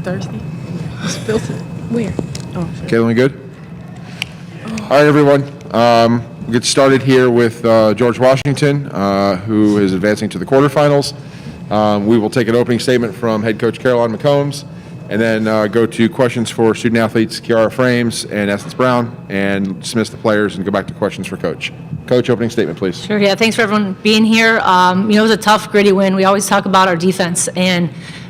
thirsty. Spilled it. Where? Oh, sure. Caitlin, we good? All right, everyone. We'll get started here with George Washington, who is advancing to the quarterfinals. We will take an opening statement from head coach Caroline McCombs, and then go to questions for student athletes Kiara Frames and Essence Brown, and dismiss the players and go back to questions for Coach. Coach, opening statement, please. Sure, yeah, thanks for everyone being here. It was a tough, gritty win. We always talk about our defense, and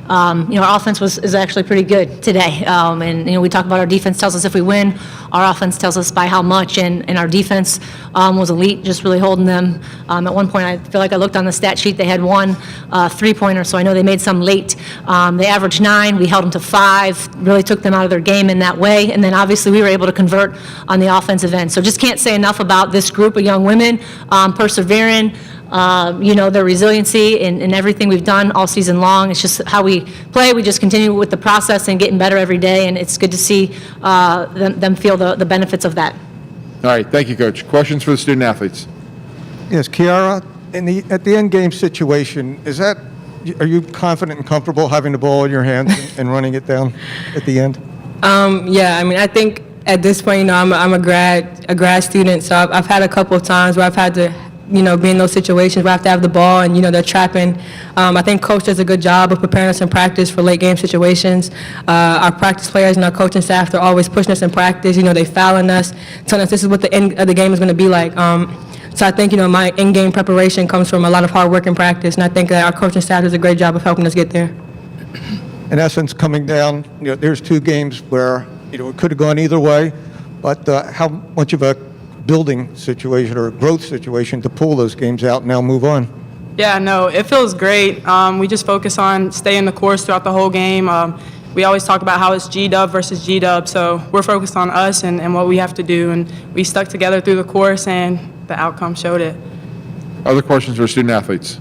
our offense is actually pretty good today. And we talk about our defense tells us if we win, our offense tells us by how much, and our defense was elite, just really holding them. At one point, I feel like I looked on the stat sheet, they had one three-pointer, so I know they made some late. They averaged 9, we held them to 5, really took them out of their game in that way, and then obviously we were able to convert on the offensive end. So just can't say enough about this group of young women persevering, their resiliency and everything we've done all season long. It's just how we play. We just continue with the process and getting better every day, and it's good to see them feel the benefits of that. All right, thank you, Coach. Questions for the student athletes? Yes, Kiara, at the end game situation, are you confident and comfortable having the ball in your hands and running it down at the end? Yeah, I think at this point, I'm a grad student, so I've had a couple of times where I've had to be in those situations where I have to have the ball and, they're trapping. I think Coach does a good job of preparing us in practice for late game situations. Our practice players and our coaching staff, they're always pushing us in practice. They're fouling us, telling us this is what the end of the game is going to be like. So I think, my in-game preparation comes from a lot of hard work and practice, and I think that our coaching staff does a great job of helping us get there. In essence, coming down, there's 2 games where, it could have gone either way, but how much of a building situation or a growth situation to pull those games out and now move on? Yeah, no, it feels great. We just focus on staying the course throughout the whole game. We always talk about how it's G-Dub versus G-Dub, so we're focused on us and what we have to do, and we stuck together through the course, and the outcome showed it. Other questions for student athletes?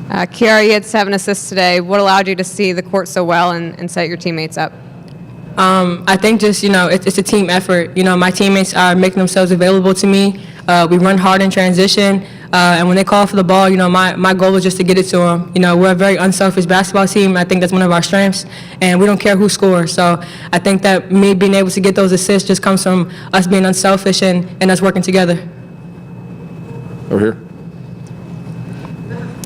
Kiara, you had 7 assists today. What allowed you to see the court so well and set your teammates up? I think just, it's a team effort. My teammates are making themselves available to me. We run hard in transition, and when they call for the ball, my goal is just to get it to them. We're a very unselfish basketball team. I think that's one of our strengths, and we don't care who scores. So I think that me being able to get those assists just comes from us being unselfish and us working together. Over here.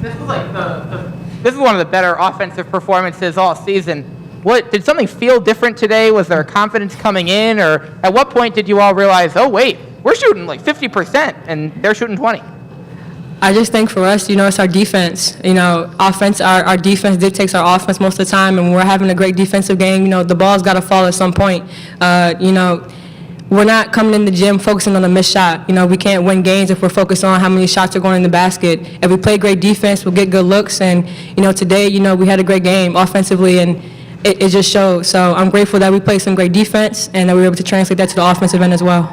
This is one of the better offensive performances all season. Did something feel different today? Was there confidence coming in, or at what point did you all realize, oh wait, we're shooting like 50% and they're shooting 20? I just think for us, it's our defense. Offense, our defense dictates our offense most of the time, and when we're having a great defensive game, the ball's got to fall at some point. We're not coming in the gym focusing on a missed shot. We can't win games if we're focused on how many shots are going in the basket. If we play great defense, we'll get good looks, and today, we had a great game offensively, and it just shows. So I'm grateful that we played some great defense and that we were able to translate that to the offensive end as well.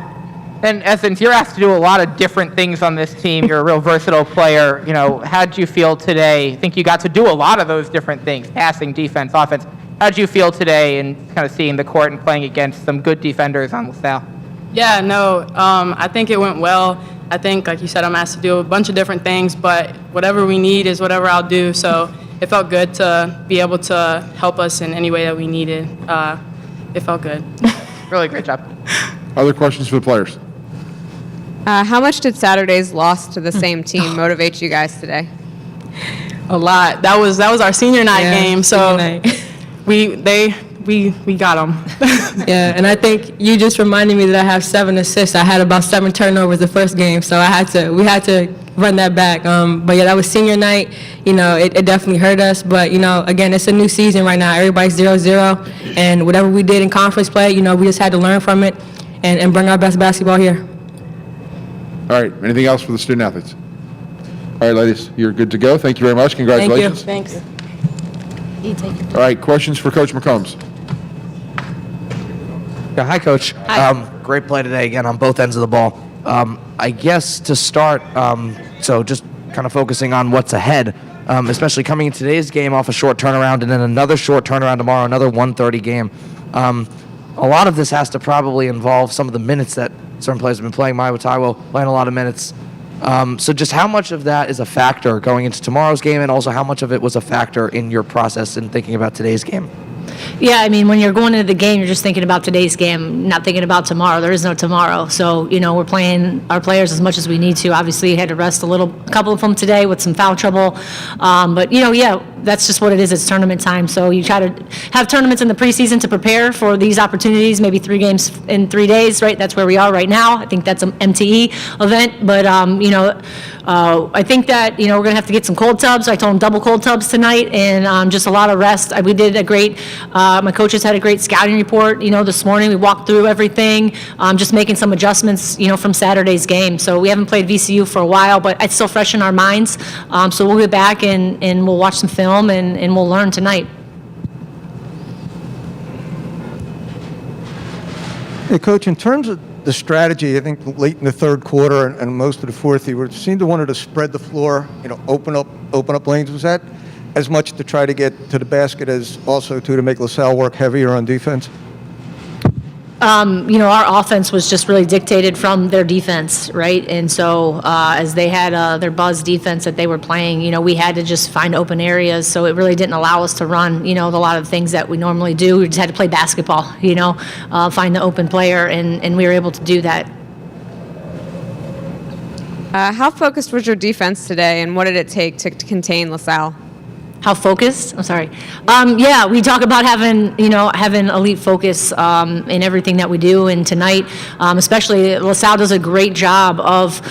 And Essence, you're asked to do a lot of different things on this team. You're a real versatile player. How did you feel today? I think you got to do a lot of those different things, passing, defense, offense. How did you feel today and kind of seeing the court and playing against some good defenders on LaSalle? Yeah, no, I think it went well. I think, like you said, I'm asked to do a bunch of different things, but whatever we need is whatever I'll do. So it felt good to be able to help us in any way that we needed. It felt good. Really great job. Other questions for the players? How much did Saturday's loss to the same team motivate you guys today? A lot. That was our senior night game. So Night. we got them. Yeah, and I think you just reminded me that I have 7 assists. I had about 7 turnovers the first game, so we had to run that back. But yeah, that was senior night. It definitely hurt us. But again, it's a new season right now. Everybody's 0-0, and whatever we did in conference play, we just had to learn from it and bring our best basketball here. All right, anything else for the student athletes? All right, ladies, you're good to go. Thank you very much. Congratulations. Thanks. All right, questions for Coach McCombs? Yeah, hi, Coach. Hi. Great play today, again, on both ends of the ball. I guess to start, so just kind of focusing on what's ahead, especially coming in today's game off a short turnaround and then another short turnaround tomorrow, another 1:30 game. A lot of this has to probably involve some of the minutes that certain players have been playing. Maya Taiwo playing a lot of minutes. So just how much of that is a factor going into tomorrow's game, and also how much of it was a factor in your process in thinking about today's game? Yeah, I mean, when you're going into the game, you're just thinking about today's game, not thinking about tomorrow. There is no tomorrow. So, we're playing our players as much as we need to. Obviously, had to rest a couple of them today with some foul trouble. But, yeah, that's just what it is. It's tournament time. So you try to have tournaments in the preseason to prepare for these opportunities, maybe 3 games in 3 days, right? That's where we are right now. I think that's an MTE event. But, I think that, we're going to have to get some cold tubs. I told them double cold tubs tonight and just a lot of rest. We did a great, my coaches had a great scouting report, this morning. We walked through everything, just making some adjustments, from Saturday's game. So we haven't played VCU for a while, but it's still fresh in our minds. So we'll get back and we'll watch some film and we'll learn tonight. Hey, Coach, in terms of the strategy, I think late in the third quarter and most of the fourth, you seemed to want to spread the floor, open up lanes. Was that as much to try to get to the basket as also to make LaSalle work heavier on defense? Our offense was just really dictated from their defense, right? And so as they had their buzz defense that they were playing, we had to just find open areas. So it really didn't allow us to run, a lot of things that we normally do. We just had to play basketball, find the open player, and we were able to do that. How focused was your defense today, and what did it take to contain LaSalle? How focused? I'm sorry. Yeah, we talk about having elite focus in everything that we do. And tonight, especially, LaSalle does a great job of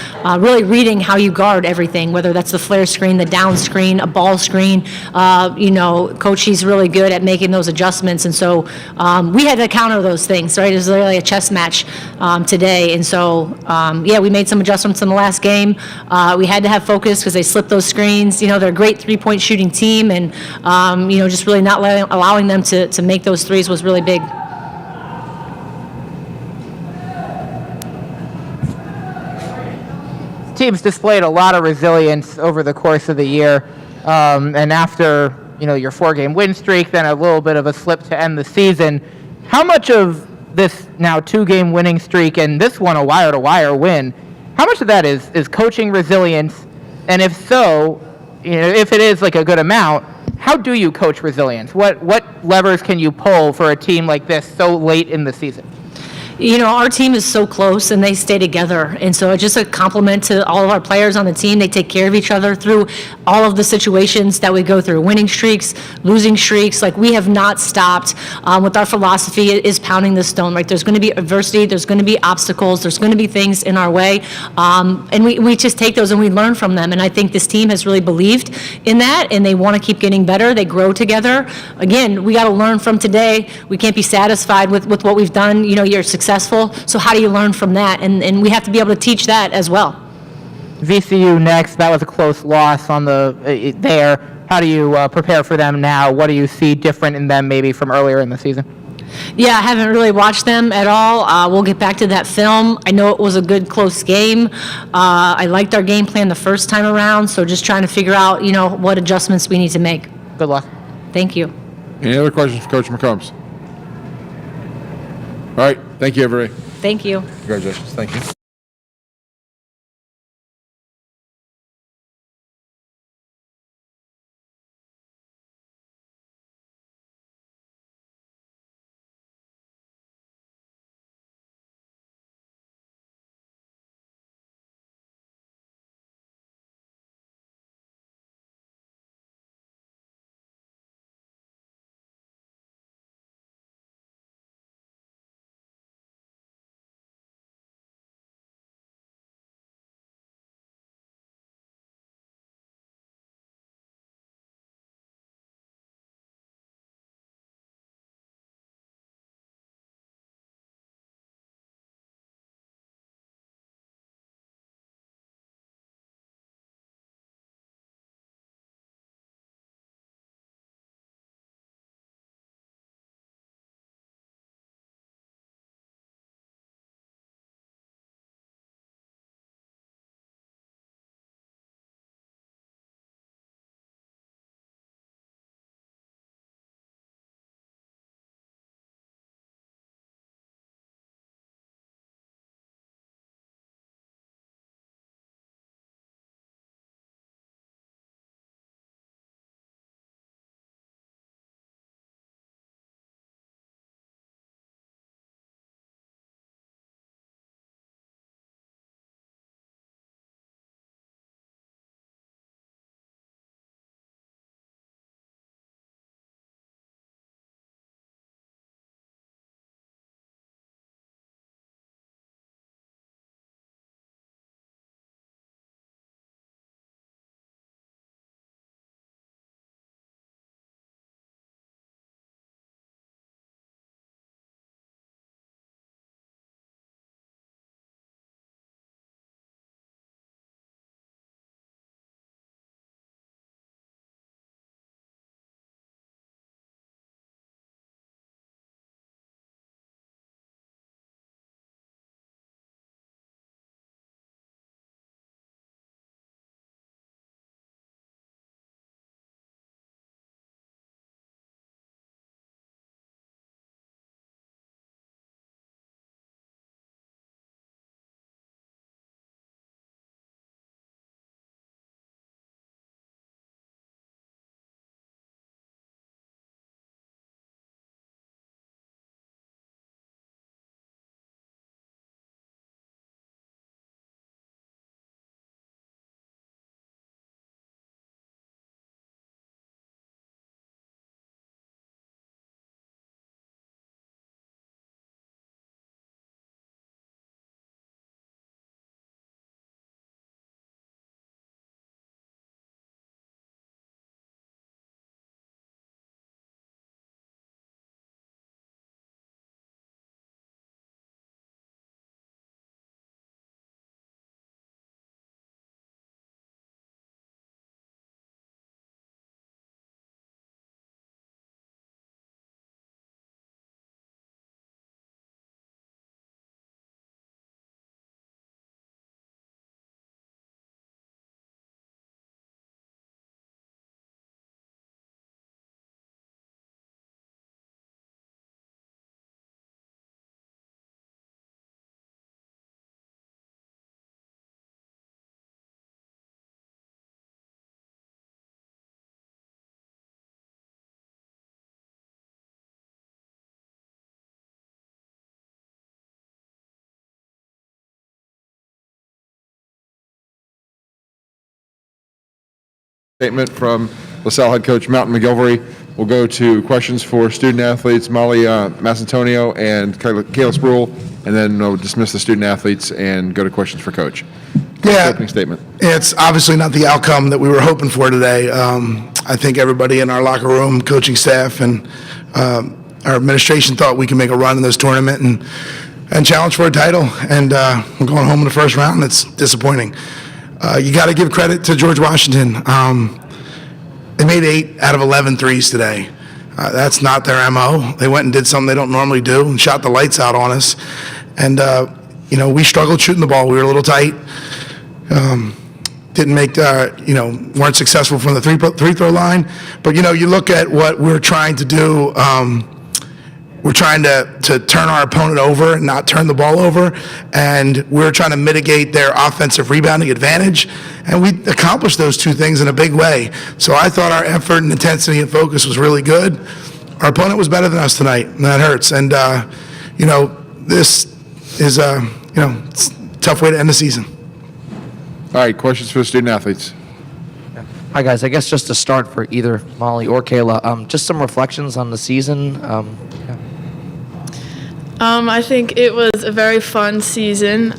really reading how you guard everything, whether that's the flare screen, the down screen, a ball screen. Coach, he's really good at making those adjustments. And so we had to counter those things, right? It was literally a chess match today. And so, we made some adjustments in the last game. We had to have focus because they slipped those screens. They're a great three-point shooting team. And, just really not allowing them to make those threes was really big. Teams displayed a lot of resilience over the course of the year. And after, your 4-game win streak, then a little bit of a slip to end the season. How much of this now 2-game winning streak and this one a wire-to-wire win, how much of that is coaching resilience? And if so, if it is like a good amount, how do you coach resilience? What levers can you pull for a team like this so late in the season? Our team is so close and they stay together. And so it's just a compliment to all of our players on the team. They take care of each other through all of the situations that we go through, winning streaks, losing streaks. Like, we have not stopped with our philosophy is pounding the stone, right? There's going to be adversity. There's going to be obstacles. There's going to be things in our way. And we just take those and we learn from them. And I think this team has really believed in that and they want to keep getting better. They grow together. Again, we got to learn from today. We can't be satisfied with what we've done. You're successful. So how do you learn from that? And we have to be able to teach that as well. VCU next. That was a close loss on there. How do you prepare for them now? What do you see different in them maybe from earlier in the season? Yeah, I haven't really watched them at all. We'll get back to that film. I know it was a good, close game. I liked our game plan the first time around, so just trying to figure out, what adjustments we need to make. Good luck. Thank you. Any other questions for Coach McCombs? All right. Thank you, everybody. Thank you. Congratulations. Thank you. Statement from LaSalle head coach Mountain McGilvery. We'll go to questions for student athletes Molly Massantonio and Kayla Spruill, and then we'll dismiss the student athletes and go to questions for coach. Yeah, Opening statement. it's obviously not the outcome that we were hoping for today. I think everybody in our locker room, coaching staff, and our administration thought we could make a run in this tournament and challenge for a title. And we're going home in the first round. It's disappointing. You got to give credit to George Washington. They made 8 out of 11 threes today. That's not their MO. They went and did something they don't normally do and shot the lights out on us. And, we struggled shooting the ball. We were a little tight. Didn't make, weren't successful from the free throw line. But, you look at what we're trying to do. We're trying to turn our opponent over and not turn the ball over, and we're trying to mitigate their offensive rebounding advantage, and we accomplished those two things in a big way. So I thought our effort and intensity and focus was really good. Our opponent was better than us tonight, and that hurts. And, this is it's a tough way to end the season. All right, questions for the student athletes. Hi, guys. I guess just to start for either Molly or Kayla, just some reflections on the season. I think it was a very fun season.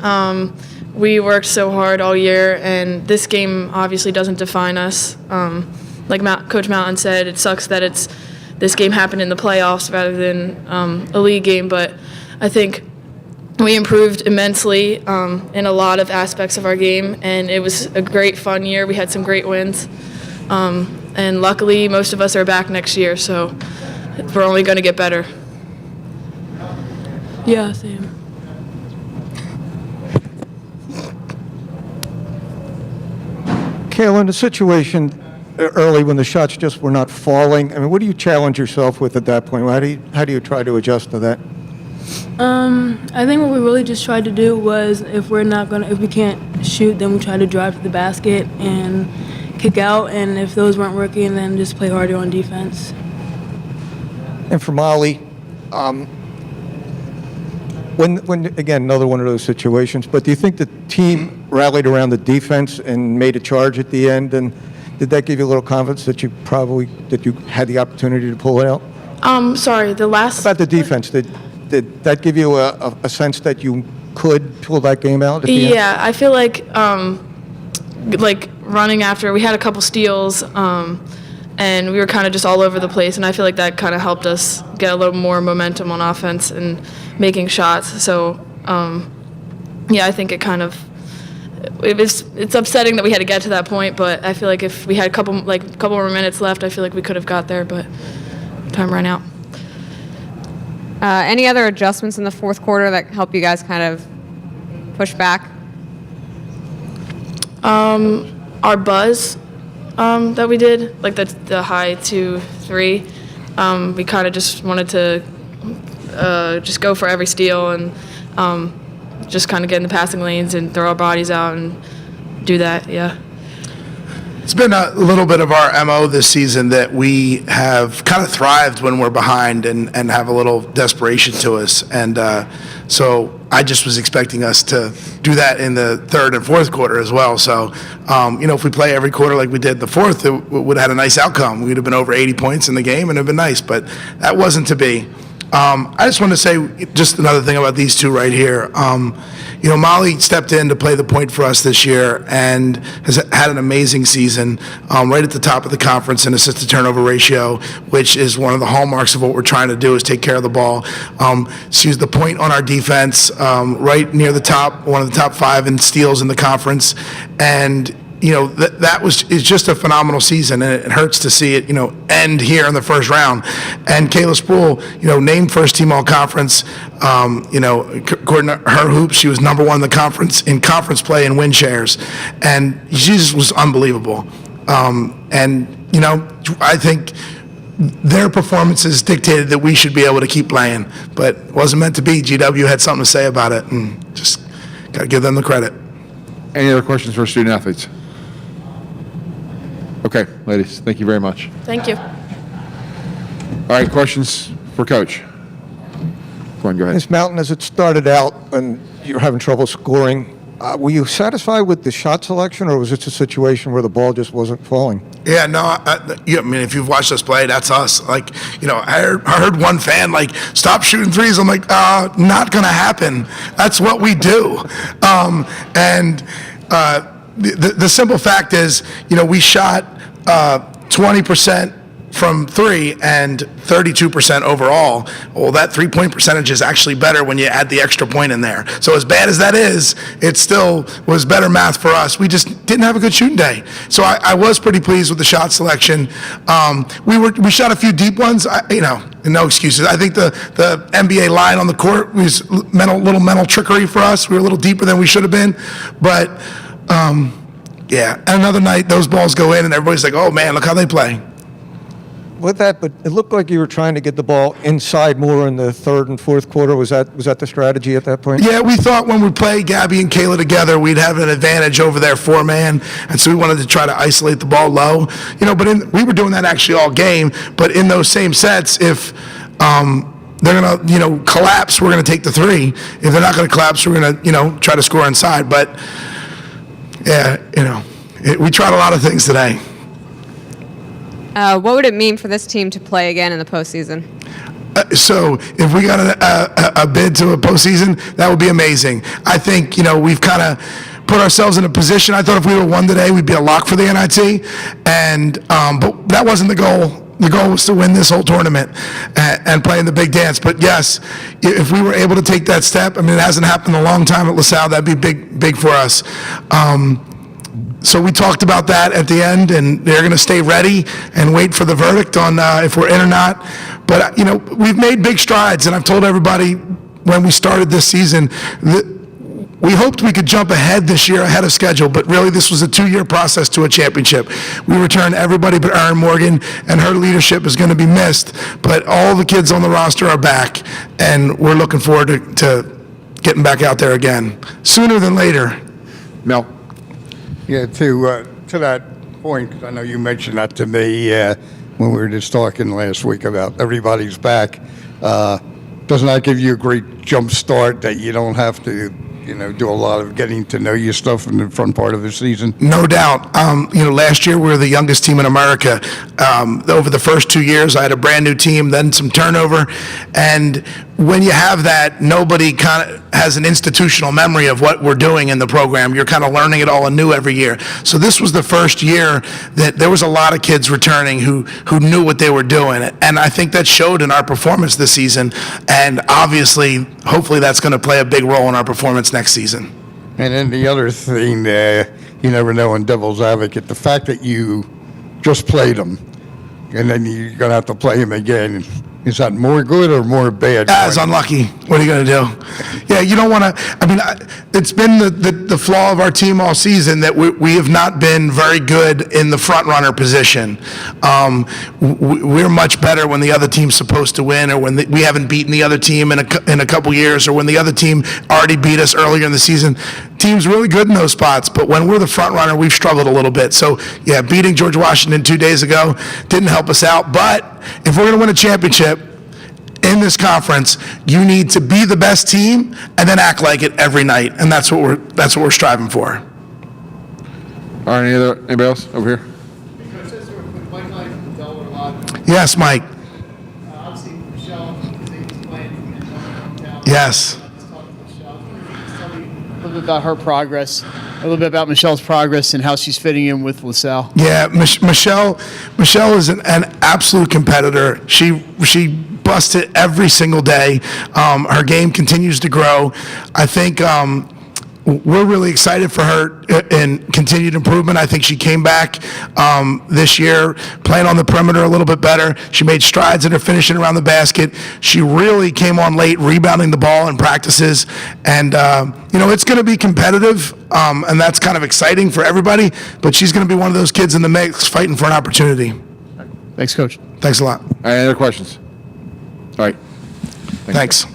We worked so hard all year, and this game obviously doesn't define us. Like Coach Mountain said, it sucks that this game happened in the playoffs rather than a league game, but I think we improved immensely in a lot of aspects of our game, and it was a great, fun year. We had some great wins, and luckily most of us are back next year, so we're only going to get better. Yeah, same. Kayla, in the situation early when the shots just were not falling, I mean, what do you challenge yourself with at that point? How do you try to adjust to that? I think what we really just tried to do was if we can't shoot, then we try to drive to the basket and kick out, and if those weren't working, then just play harder on defense. And for Molly, when again, another one of those situations, but do you think the team rallied around the defense and made a charge at the end, and did that give you a little confidence that you had the opportunity to pull it out? Sorry, the last... About the defense, did that give you a sense that you could pull that game out at the end? Yeah, I feel like running after, we had a couple steals, and we were kind of just all over the place, and I feel like that kind of helped us get a little more momentum on offense and making shots. So, I think it kind of, it's upsetting that we had to get to that point, but I feel like if we had a couple more minutes left, I feel like we could have got there, but time ran out. Any other adjustments in the fourth quarter that help you guys kind of push back? Our buzz that we did, like the high 2-3, we kind of just wanted to just go for every steal and just kind of get in the passing lanes and throw our bodies out and do that, yeah. It's been a little bit of our MO this season that we have kind of thrived when we're behind and have a little desperation to us. And so I just was expecting us to do that in the third and fourth quarter as well. So, if we play every quarter like we did the fourth, it would have had a nice outcome. We'd have been over 80 points in the game and it would have been nice, but that wasn't to be. I just want to say just another thing about these two right here. Molly stepped in to play the point for us this year and has had an amazing season, right at the top of the conference in assist to turnover ratio, which is one of the hallmarks of what we're trying to do is take care of the ball. She was the point on our defense, right near the top, one of the top 5 in steals in the conference, and it's just a phenomenal season, and it hurts to see it, end here in the first round. And Kayla Spruill, named first team all conference, according to her hoops, she was number 1 in the conference in conference play and win shares, and she just was unbelievable. I think their performances dictated that we should be able to keep playing, but it wasn't meant to be. GW had something to say about it, and just got to give them the credit. Any other questions for student athletes? Okay, ladies, thank you very much. Thank you. All right, questions for Coach? Go on, go ahead. Ms. Mountain, as it started out and you're having trouble scoring, Were you satisfied with the shot selection, or was this a situation where the ball just wasn't falling? Yeah, no, I mean, if you've watched us play, that's us. Like, I heard one fan, like, stop shooting threes. I'm like, not going to happen. That's what we do. The simple fact is, we shot 20% from three and 32% overall. Well, that 3-point percentage is actually better when you add the extra point in there. So as bad as that is, it still was better math for us. We just didn't have a good shooting day. So I was pretty pleased with the shot selection. We shot a few deep ones. No excuses. I think the NBA line on the court was little mental trickery for us. We were a little deeper than we should have been, but yeah. Another night, those balls go in, and everybody's like, "Oh man, look how they play." With that, but it looked like you were trying to get the ball inside more in the third and fourth quarter. Was that the strategy at that point? Yeah, we thought when we play Gabby and Kayla together, we'd have an advantage over their four-man, and so we wanted to try to isolate the ball low. But we were doing that actually all game. But in those same sets, if they're gonna collapse, we're gonna take the three. If they're not gonna collapse, we're gonna try to score inside. But yeah, we tried a lot of things today. What would it mean for this team to play again in the postseason? So if we got a bid to a postseason, that would be amazing. I think, we've kind of put ourselves in a position. I thought if we were won today, we'd be a lock for the NIT. But that wasn't the goal. The goal was to win this whole tournament and play in the big dance. But yes, if we were able to take that step, it hasn't happened in a long time at LaSalle. That'd be big for us. So we talked about that at the end, and they're going to stay ready and wait for the verdict on if we're in or not. But, we've made big strides, and I've told everybody when we started this season that we hoped we could jump ahead this year, ahead of schedule, but really this was a 2-year process to a championship. We returned everybody but Erin Morgan, and her leadership is going to be missed. But all the kids on the roster are back, and we're looking forward to getting back out there again, sooner than later. Mel? Yeah, to that point, 'cause I know you mentioned that to me when we were just talking last week about everybody's back. Doesn't that give you a great jump start that you don't have to, do a lot of getting to know your stuff in the front part of the season? No doubt. Last year we were the youngest team in America. Over the first 2 years, I had a brand new team, then some turnover. And when you have that, nobody kind of has an institutional memory of what we're doing in the program. You're kind of learning it all anew every year. So this was the first year that there was a lot of kids returning who knew what they were doing. And I think that showed in our performance this season. And obviously, hopefully that's going to play a big role in our performance next season. And then the other thing, you never know in devil's advocate, the fact that you just played them and then you're going to have to play them again, is that more good or more bad? It's unlucky. What are you going to do? Yeah, you don't want to. It's been the flaw of our team all season that we have not been very good in the front runner position. We're much better when the other team's supposed to win, or when we haven't beaten the other team in a couple years, or when the other team already beat us earlier in the season. Team's really good in those spots, but when we're the front runner, we've struggled a little bit. So yeah, beating George Washington 2 days ago didn't help us out. But if we're going to win a championship in this conference, you need to be the best team and then act like it every night, and that's what we're striving for. All right, anybody else over here? Yes, Mike. Obviously, Michelle is playing. Yes. A little bit about her progress, a little bit about Michelle's progress and how she's fitting in with LaSalle. Yeah, Michelle is an absolute competitor. She busts it every single day. Her game continues to grow. I think we're really excited for her and continued improvement. I think she came back this year playing on the perimeter a little bit better. She made strides in her finishing around the basket. She really came on late, rebounding the ball in practices. And, it's going to be competitive, and that's kind of exciting for everybody. But she's going to be one of those kids in the mix fighting for an opportunity. Thanks, Coach. Thanks a lot. Any other questions? All right. Thanks.